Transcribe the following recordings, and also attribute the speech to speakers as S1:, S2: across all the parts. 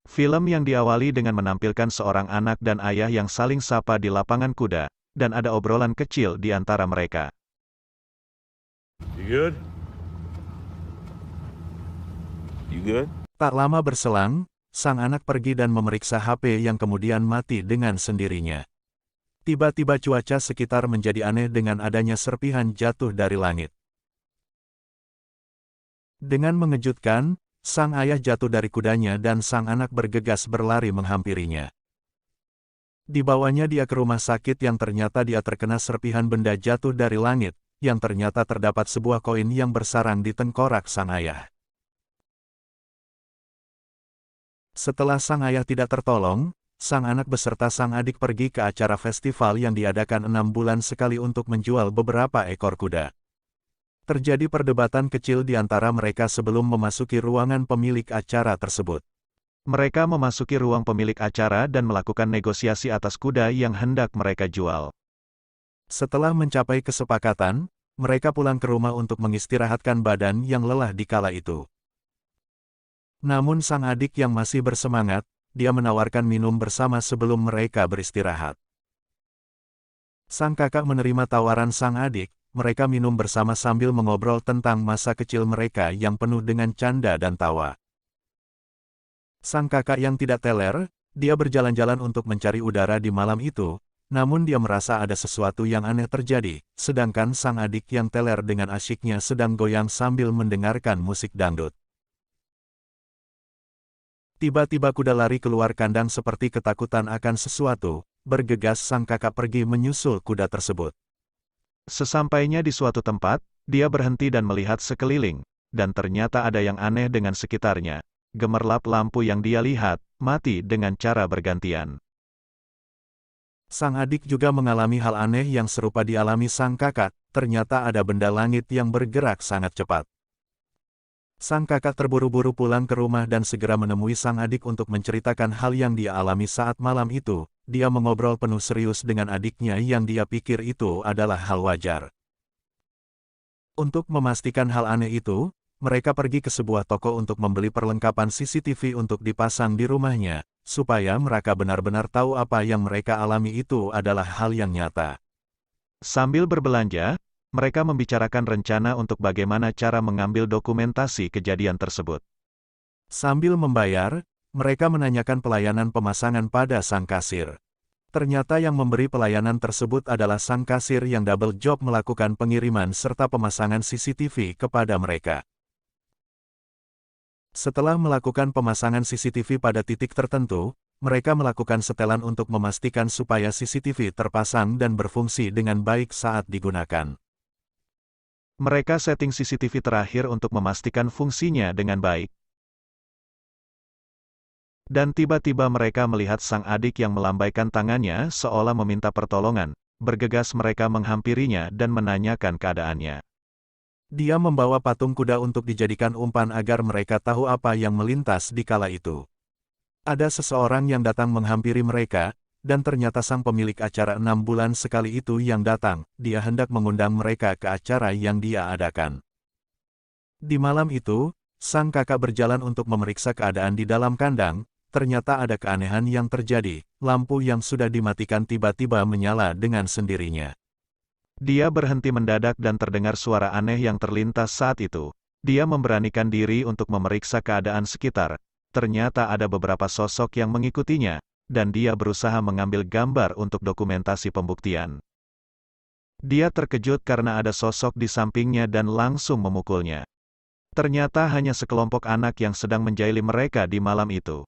S1: Film yang diawali dengan menampilkan seorang anak dan ayah yang saling sapa di lapangan kuda, dan ada obrolan kecil di antara mereka.
S2: You good? You good?
S3: Tak lama berselang, sang anak pergi dan memeriksa HP yang kemudian mati dengan sendirinya. Tiba-tiba cuaca sekitar menjadi aneh dengan adanya serpihan jatuh dari langit. Dengan mengejutkan, sang ayah jatuh dari kudanya dan sang anak bergegas berlari menghampirinya. Dibawanya dia ke rumah sakit yang ternyata dia terkena serpihan benda jatuh dari langit, yang ternyata terdapat sebuah koin yang bersarang di tengkorak sang ayah. Setelah sang ayah tidak tertolong, sang anak beserta sang adik pergi ke acara festival yang diadakan 6 bulan sekali untuk menjual beberapa ekor kuda. Terjadi perdebatan kecil di antara mereka sebelum memasuki ruangan pemilik acara tersebut.
S1: Mereka memasuki ruang pemilik acara dan melakukan negosiasi atas kuda yang hendak mereka jual.
S3: Setelah mencapai kesepakatan, mereka pulang ke rumah untuk mengistirahatkan badan yang lelah di kala itu. Namun sang adik yang masih bersemangat, dia menawarkan minum bersama sebelum mereka beristirahat. Sang kakak menerima tawaran sang adik, mereka minum bersama sambil mengobrol tentang masa kecil mereka yang penuh dengan canda dan tawa. Sang kakak yang tidak teler, dia berjalan-jalan untuk mencari udara di malam itu, namun dia merasa ada sesuatu yang aneh terjadi, sedangkan sang adik yang teler dengan asyiknya sedang goyang sambil mendengarkan musik dangdut. Tiba-tiba kuda lari keluar kandang seperti ketakutan akan sesuatu, bergegas sang kakak pergi menyusul kuda tersebut.
S1: Sesampainya di suatu tempat, dia berhenti dan melihat sekeliling, dan ternyata ada yang aneh dengan sekitarnya. Gemerlap lampu yang dia lihat, mati dengan cara bergantian.
S3: Sang adik juga mengalami hal aneh yang serupa dialami sang kakak, ternyata ada benda langit yang bergerak sangat cepat. Sang kakak terburu-buru pulang ke rumah dan segera menemui sang adik untuk menceritakan hal yang dia alami saat malam itu. Dia mengobrol penuh serius dengan adiknya yang dia pikir itu adalah hal wajar. Untuk memastikan hal aneh itu, mereka pergi ke sebuah toko untuk membeli perlengkapan CCTV untuk dipasang di rumahnya, supaya mereka benar-benar tahu apa yang mereka alami itu adalah hal yang nyata.
S1: Sambil berbelanja, mereka membicarakan rencana untuk bagaimana cara mengambil dokumentasi kejadian tersebut.
S3: Sambil membayar, mereka menanyakan pelayanan pemasangan pada sang kasir. Ternyata yang memberi pelayanan tersebut adalah sang kasir yang double job melakukan pengiriman serta pemasangan CCTV kepada mereka. Setelah melakukan pemasangan CCTV pada titik tertentu, mereka melakukan setelan untuk memastikan supaya CCTV terpasang dan berfungsi dengan baik saat digunakan.
S1: Mereka setting CCTV terakhir untuk memastikan fungsinya dengan baik. Dan tiba-tiba mereka melihat sang adik yang melambaikan tangannya seolah meminta pertolongan. Bergegas mereka menghampirinya dan menanyakan keadaannya.
S3: Dia membawa patung kuda untuk dijadikan umpan agar mereka tahu apa yang melintas di kala itu. Ada seseorang yang datang menghampiri mereka, dan ternyata sang pemilik acara 6 bulan sekali itu yang datang. Dia hendak mengundang mereka ke acara yang dia adakan. Di malam itu, sang kakak berjalan untuk memeriksa keadaan di dalam kandang. Ternyata ada keanehan yang terjadi, lampu yang sudah dimatikan tiba-tiba menyala dengan sendirinya.
S1: Dia berhenti mendadak dan terdengar suara aneh yang terlintas saat itu. Dia memberanikan diri untuk memeriksa keadaan sekitar. Ternyata ada beberapa sosok yang mengikutinya, dan dia berusaha mengambil gambar untuk dokumentasi pembuktian. Dia terkejut karena ada sosok di sampingnya dan langsung memukulnya. Ternyata hanya sekelompok anak yang sedang menjaili mereka di malam itu.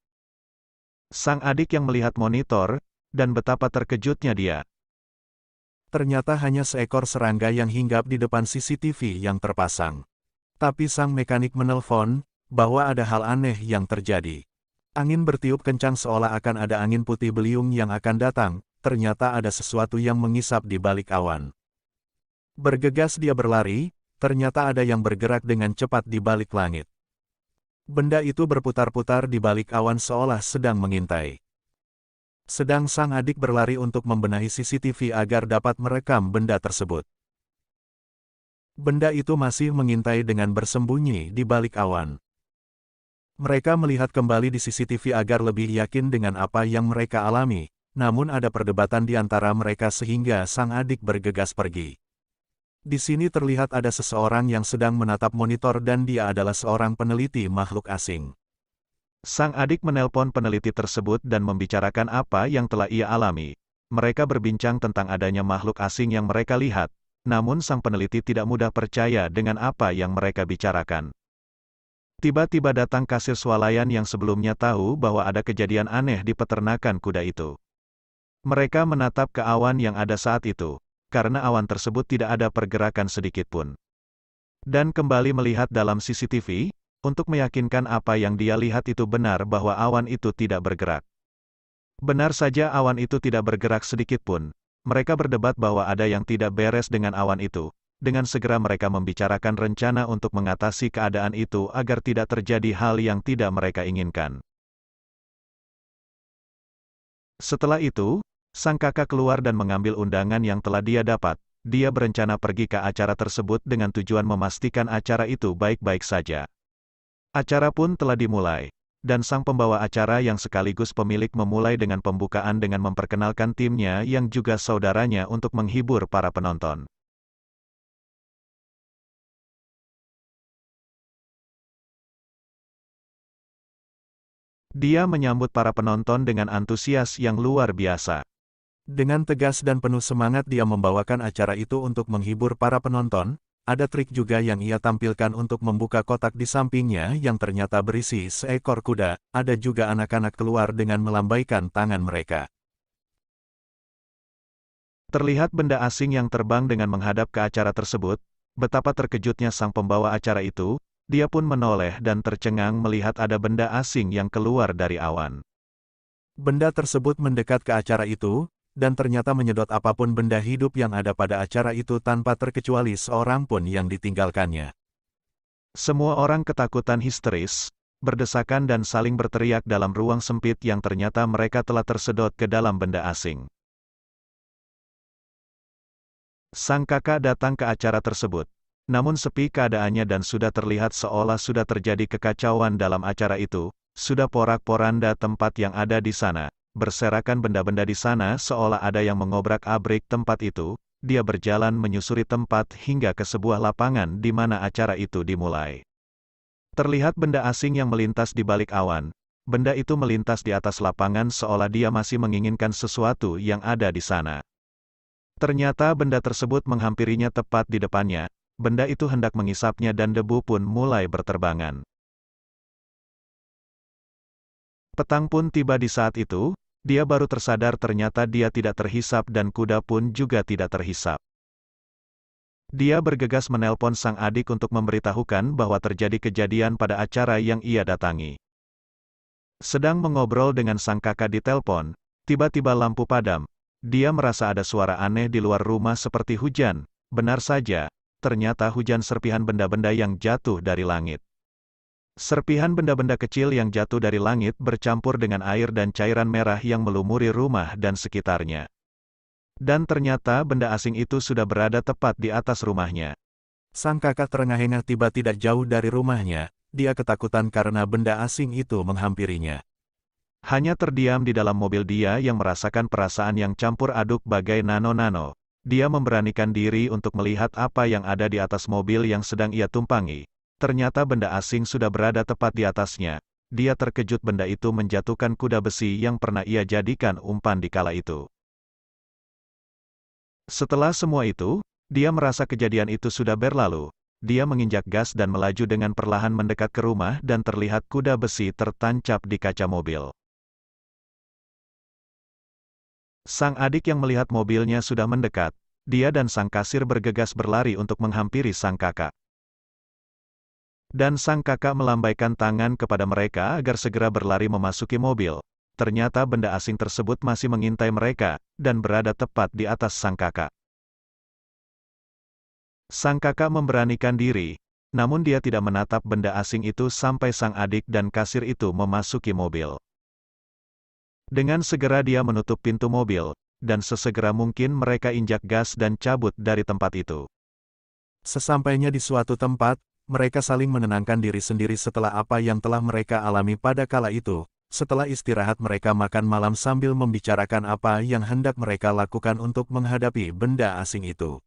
S1: Sang adik yang melihat monitor, dan betapa terkejutnya dia.
S3: Ternyata hanya seekor serangga yang hinggap di depan CCTV yang terpasang. Tapi sang mekanik menelpon, bahwa ada hal aneh yang terjadi. Angin bertiup kencang seolah akan ada angin putih beliung yang akan datang, ternyata ada sesuatu yang mengisap di balik awan. Bergegas dia berlari, ternyata ada yang bergerak dengan cepat di balik langit. Benda itu berputar-putar di balik awan seolah sedang mengintai. Sedang sang adik berlari untuk membenahi CCTV agar dapat merekam benda tersebut. Benda itu masih mengintai dengan bersembunyi di balik awan. Mereka melihat kembali di CCTV agar lebih yakin dengan apa yang mereka alami, namun ada perdebatan di antara mereka sehingga sang adik bergegas pergi. Di sini terlihat ada seseorang yang sedang menatap monitor dan dia adalah seorang peneliti makhluk asing.
S1: Sang adik menelpon peneliti tersebut dan membicarakan apa yang telah ia alami. Mereka berbincang tentang adanya makhluk asing yang mereka lihat, namun sang peneliti tidak mudah percaya dengan apa yang mereka bicarakan. Tiba-tiba datang kasir swalayan yang sebelumnya tahu bahwa ada kejadian aneh di peternakan kuda itu. Mereka menatap ke awan yang ada saat itu, karena awan tersebut tidak ada pergerakan sedikit pun. Dan kembali melihat dalam CCTV, untuk meyakinkan apa yang dia lihat itu benar bahwa awan itu tidak bergerak. Benar saja awan itu tidak bergerak sedikit pun. Mereka berdebat bahwa ada yang tidak beres dengan awan itu. Dengan segera mereka membicarakan rencana untuk mengatasi keadaan itu agar tidak terjadi hal yang tidak mereka inginkan. Setelah itu, sang kakak keluar dan mengambil undangan yang telah dia dapat. Dia berencana pergi ke acara tersebut dengan tujuan memastikan acara itu baik-baik saja. Acara pun telah dimulai, dan sang pembawa acara yang sekaligus pemilik memulai dengan pembukaan dengan memperkenalkan timnya yang juga saudaranya untuk menghibur para penonton. Dia menyambut para penonton dengan antusias yang luar biasa.
S3: Dengan tegas dan penuh semangat dia membawakan acara itu untuk menghibur para penonton. Ada trik juga yang ia tampilkan untuk membuka kotak di sampingnya yang ternyata berisi seekor kuda. Ada juga anak-anak keluar dengan melambaikan tangan mereka.
S1: Terlihat benda asing yang terbang dengan menghadap ke acara tersebut. Betapa terkejutnya sang pembawa acara itu. Dia pun menoleh dan tercengang melihat ada benda asing yang keluar dari awan.
S3: Benda tersebut mendekat ke acara itu, dan ternyata menyedot apapun benda hidup yang ada pada acara itu tanpa terkecuali seorang pun yang ditinggalkannya.
S1: Semua orang ketakutan histeris, berdesakan dan saling berteriak dalam ruang sempit yang ternyata mereka telah tersedot ke dalam benda asing. Sang kakak datang ke acara tersebut. Namun sepi keadaannya dan sudah terlihat seolah sudah terjadi kekacauan dalam acara itu. Sudah porak-poranda tempat yang ada di sana. Berserakan benda-benda di sana seolah ada yang mengobrak-abrik tempat itu. Dia berjalan menyusuri tempat hingga ke sebuah lapangan di mana acara itu dimulai. Terlihat benda asing yang melintas di balik awan. Benda itu melintas di atas lapangan seolah dia masih menginginkan sesuatu yang ada di sana. Ternyata benda tersebut menghampirinya tepat di depannya. Benda itu hendak mengisapnya dan debu pun mulai berterbangan. Petang pun tiba di saat itu, dia baru tersadar ternyata dia tidak terhisap dan kuda pun juga tidak terhisap. Dia bergegas menelpon sang adik untuk memberitahukan bahwa terjadi kejadian pada acara yang ia datangi. Sedang mengobrol dengan sang kakak di telepon, tiba-tiba lampu padam. Dia merasa ada suara aneh di luar rumah seperti hujan. Benar saja. Ternyata hujan serpihan benda-benda yang jatuh dari langit. Serpihan benda-benda kecil yang jatuh dari langit bercampur dengan air dan cairan merah yang melumuri rumah dan sekitarnya. Dan ternyata benda asing itu sudah berada tepat di atas rumahnya.
S3: Sang kakak terengah-engah tiba tidak jauh dari rumahnya. Dia ketakutan karena benda asing itu menghampirinya.
S1: Hanya terdiam di dalam mobil dia yang merasakan perasaan yang campur aduk bagai nano-nano. Dia memberanikan diri untuk melihat apa yang ada di atas mobil yang sedang ia tumpangi. Ternyata benda asing sudah berada tepat di atasnya. Dia terkejut benda itu menjatuhkan kuda besi yang pernah ia jadikan umpan di kala itu. Setelah semua itu, dia merasa kejadian itu sudah berlalu. Dia menginjak gas dan melaju dengan perlahan mendekat ke rumah dan terlihat kuda besi tertancap di kaca mobil. Sang adik yang melihat mobilnya sudah mendekat, dia dan sang kasir bergegas berlari untuk menghampiri sang kakak. Dan sang kakak melambaikan tangan kepada mereka agar segera berlari memasuki mobil. Ternyata benda asing tersebut masih mengintai mereka, dan berada tepat di atas sang kakak. Sang kakak memberanikan diri, namun dia tidak menatap benda asing itu sampai sang adik dan kasir itu memasuki mobil. Dengan segera dia menutup pintu mobil, dan sesegera mungkin mereka injak gas dan cabut dari tempat itu.
S3: Sesampainya di suatu tempat, mereka saling menenangkan diri sendiri setelah apa yang telah mereka alami pada kala itu. Setelah istirahat mereka makan malam sambil membicarakan apa yang hendak mereka lakukan untuk menghadapi benda asing itu.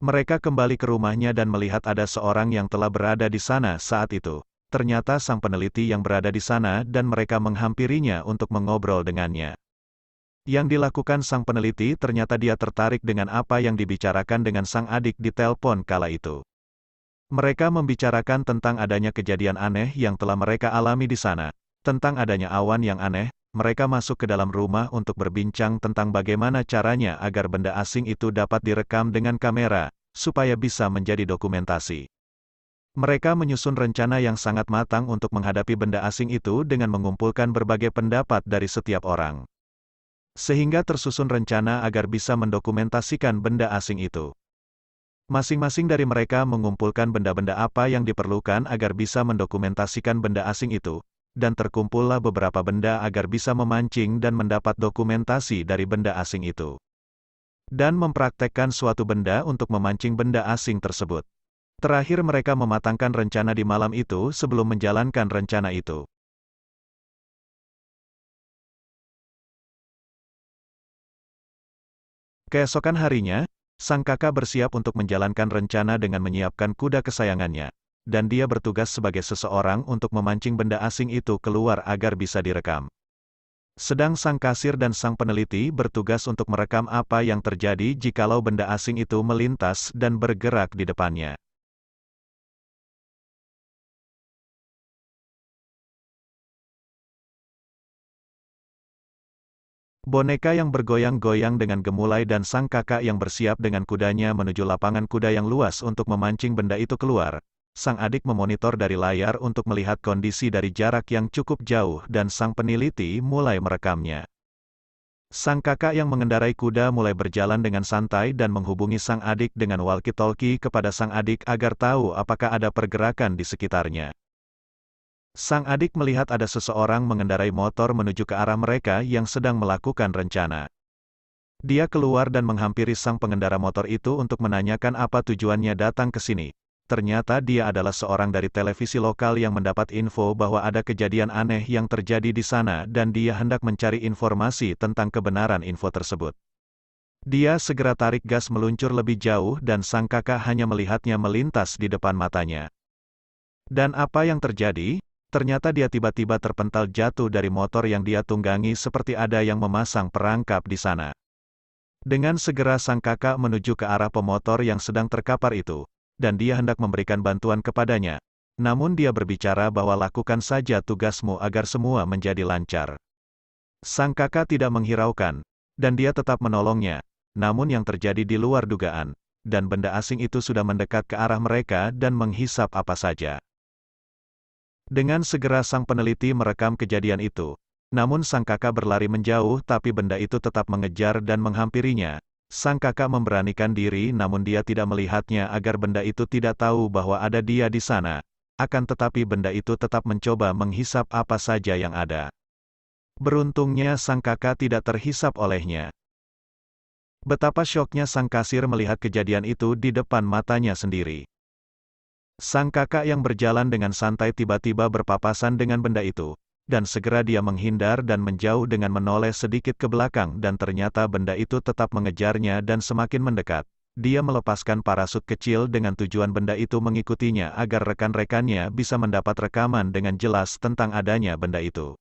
S1: Mereka kembali ke rumahnya dan melihat ada seorang yang telah berada di sana saat itu. Ternyata sang peneliti yang berada di sana dan mereka menghampirinya untuk mengobrol dengannya. Yang dilakukan sang peneliti ternyata dia tertarik dengan apa yang dibicarakan dengan sang adik di telepon kala itu. Mereka membicarakan tentang adanya kejadian aneh yang telah mereka alami di sana. Tentang adanya awan yang aneh, mereka masuk ke dalam rumah untuk berbincang tentang bagaimana caranya agar benda asing itu dapat direkam dengan kamera, supaya bisa menjadi dokumentasi. Mereka menyusun rencana yang sangat matang untuk menghadapi benda asing itu dengan mengumpulkan berbagai pendapat dari setiap orang. Sehingga tersusun rencana agar bisa mendokumentasikan benda asing itu. Masing-masing dari mereka mengumpulkan benda-benda apa yang diperlukan agar bisa mendokumentasikan benda asing itu, dan terkumpullah beberapa benda agar bisa memancing dan mendapat dokumentasi dari benda asing itu. Dan mempraktekkan suatu benda untuk memancing benda asing tersebut. Terakhir mereka mematangkan rencana di malam itu sebelum menjalankan rencana itu. Keesokan harinya, sang kakak bersiap untuk menjalankan rencana dengan menyiapkan kuda kesayangannya, dan dia bertugas sebagai seseorang untuk memancing benda asing itu keluar agar bisa direkam. Sedang sang kasir dan sang peneliti bertugas untuk merekam apa yang terjadi jikalau benda asing itu melintas dan bergerak di depannya. Boneka yang bergoyang-goyang dengan gemulai dan sang kakak yang bersiap dengan kudanya menuju lapangan kuda yang luas untuk memancing benda itu keluar. Sang adik memonitor dari layar untuk melihat kondisi dari jarak yang cukup jauh dan sang peneliti mulai merekamnya. Sang kakak yang mengendarai kuda mulai berjalan dengan santai dan menghubungi sang adik dengan walkie-talkie kepada sang adik agar tahu apakah ada pergerakan di sekitarnya. Sang adik melihat ada seseorang mengendarai motor menuju ke arah mereka yang sedang melakukan rencana. Dia keluar dan menghampiri sang pengendara motor itu untuk menanyakan apa tujuannya datang ke sini. Ternyata dia adalah seorang dari televisi lokal yang mendapat info bahwa ada kejadian aneh yang terjadi di sana dan dia hendak mencari informasi tentang kebenaran info tersebut. Dia segera tarik gas meluncur lebih jauh dan sang kakak hanya melihatnya melintas di depan matanya. Dan apa yang terjadi? Ternyata dia tiba-tiba terpental jatuh dari motor yang dia tunggangi seperti ada yang memasang perangkap di sana. Dengan segera sang kakak menuju ke arah pemotor yang sedang terkapar itu, dan dia hendak memberikan bantuan kepadanya. Namun dia berbicara bahwa lakukan saja tugasmu agar semua menjadi lancar. Sang kakak tidak menghiraukan, dan dia tetap menolongnya. Namun yang terjadi di luar dugaan, dan benda asing itu sudah mendekat ke arah mereka dan menghisap apa saja. Dengan segera sang peneliti merekam kejadian itu. Namun sang kakak berlari menjauh tapi benda itu tetap mengejar dan menghampirinya. Sang kakak memberanikan diri namun dia tidak melihatnya agar benda itu tidak tahu bahwa ada dia di sana. Akan tetapi benda itu tetap mencoba menghisap apa saja yang ada. Beruntungnya sang kakak tidak terhisap olehnya. Betapa syoknya sang kasir melihat kejadian itu di depan matanya sendiri. Sang kakak yang berjalan dengan santai tiba-tiba berpapasan dengan benda itu, dan segera dia menghindar dan menjauh dengan menoleh sedikit ke belakang dan ternyata benda itu tetap mengejarnya dan semakin mendekat. Dia melepaskan parasut kecil dengan tujuan benda itu mengikutinya agar rekan-rekannya bisa mendapat rekaman dengan jelas tentang adanya benda itu.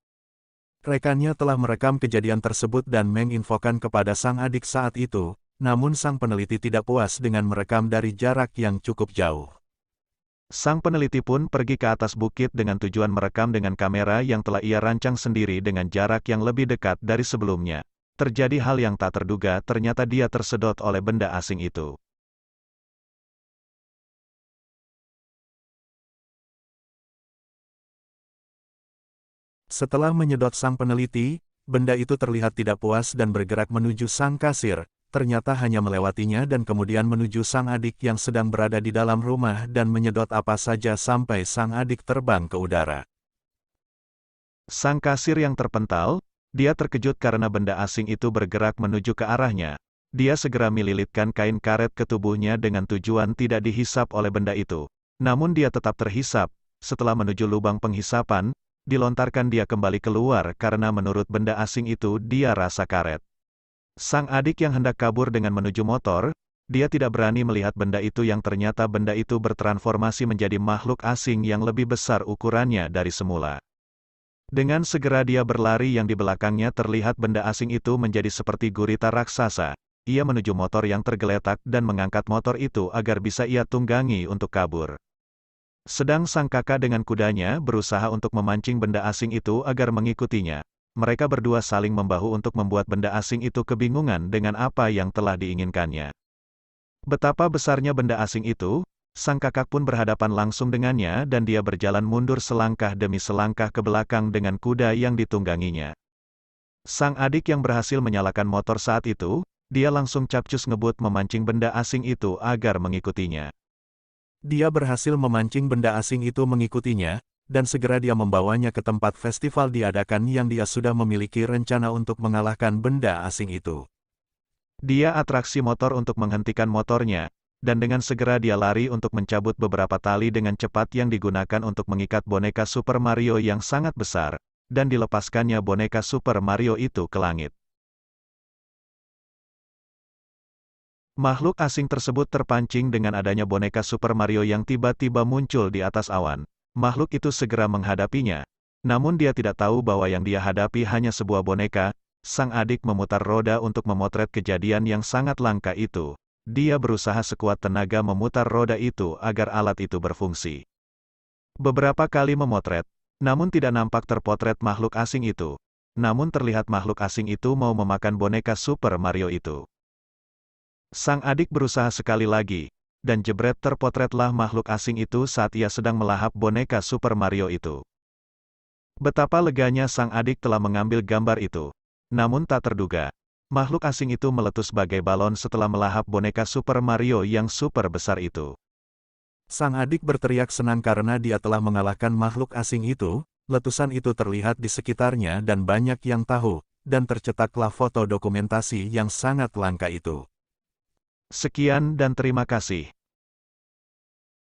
S3: Rekannya telah merekam kejadian tersebut dan menginfokan kepada sang adik saat itu, namun sang peneliti tidak puas dengan merekam dari jarak yang cukup jauh.
S1: Sang peneliti pun pergi ke atas bukit dengan tujuan merekam dengan kamera yang telah ia rancang sendiri dengan jarak yang lebih dekat dari sebelumnya. Terjadi hal yang tak terduga, ternyata dia tersedot oleh benda asing itu.
S3: Setelah menyedot sang peneliti, benda itu terlihat tidak puas dan bergerak menuju sang kasir. Ternyata hanya melewatinya dan kemudian menuju sang adik yang sedang berada di dalam rumah dan menyedot apa saja sampai sang adik terbang ke udara.
S1: Sang kasir yang terpental, dia terkejut karena benda asing itu bergerak menuju ke arahnya. Dia segera melilitkan kain karet ke tubuhnya dengan tujuan tidak dihisap oleh benda itu. Namun dia tetap terhisap. Setelah menuju lubang penghisapan, dilontarkan dia kembali keluar karena menurut benda asing itu dia rasa karet. Sang adik yang hendak kabur dengan menuju motor, dia tidak berani melihat benda itu yang ternyata benda itu bertransformasi menjadi makhluk asing yang lebih besar ukurannya dari semula. Dengan segera dia berlari yang di belakangnya terlihat benda asing itu menjadi seperti gurita raksasa. Ia menuju motor yang tergeletak dan mengangkat motor itu agar bisa ia tunggangi untuk kabur. Sedang sang kakak dengan kudanya berusaha untuk memancing benda asing itu agar mengikutinya. Mereka berdua saling membahu untuk membuat benda asing itu kebingungan dengan apa yang telah diinginkannya. Betapa besarnya benda asing itu, sang kakak pun berhadapan langsung dengannya dan dia berjalan mundur selangkah demi selangkah ke belakang dengan kuda yang ditungganginya. Sang adik yang berhasil menyalakan motor saat itu, dia langsung capcus ngebut memancing benda asing itu agar mengikutinya.
S3: Dia berhasil memancing benda asing itu mengikutinya, dan segera dia membawanya ke tempat festival diadakan yang dia sudah memiliki rencana untuk mengalahkan benda asing itu.
S1: Dia atraksi motor untuk menghentikan motornya, dan dengan segera dia lari untuk mencabut beberapa tali dengan cepat yang digunakan untuk mengikat boneka Super Mario yang sangat besar, dan dilepaskannya boneka Super Mario itu ke langit. Makhluk asing tersebut terpancing dengan adanya boneka Super Mario yang tiba-tiba muncul di atas awan. Makhluk itu segera menghadapinya. Namun dia tidak tahu bahwa yang dia hadapi hanya sebuah boneka. Sang adik memutar roda untuk memotret kejadian yang sangat langka itu. Dia berusaha sekuat tenaga memutar roda itu agar alat itu berfungsi. Beberapa kali memotret, namun tidak nampak terpotret makhluk asing itu. Namun terlihat makhluk asing itu mau memakan boneka Super Mario itu. Sang adik berusaha sekali lagi, dan jebret terpotretlah makhluk asing itu saat ia sedang melahap boneka Super Mario itu. Betapa leganya sang adik telah mengambil gambar itu. Namun tak terduga, makhluk asing itu meletus bagai balon setelah melahap boneka Super Mario yang super besar itu.
S3: Sang adik berteriak senang karena dia telah mengalahkan makhluk asing itu. Letusan itu terlihat di sekitarnya dan banyak yang tahu, dan tercetaklah foto dokumentasi yang sangat langka itu.
S1: Sekian dan terima kasih.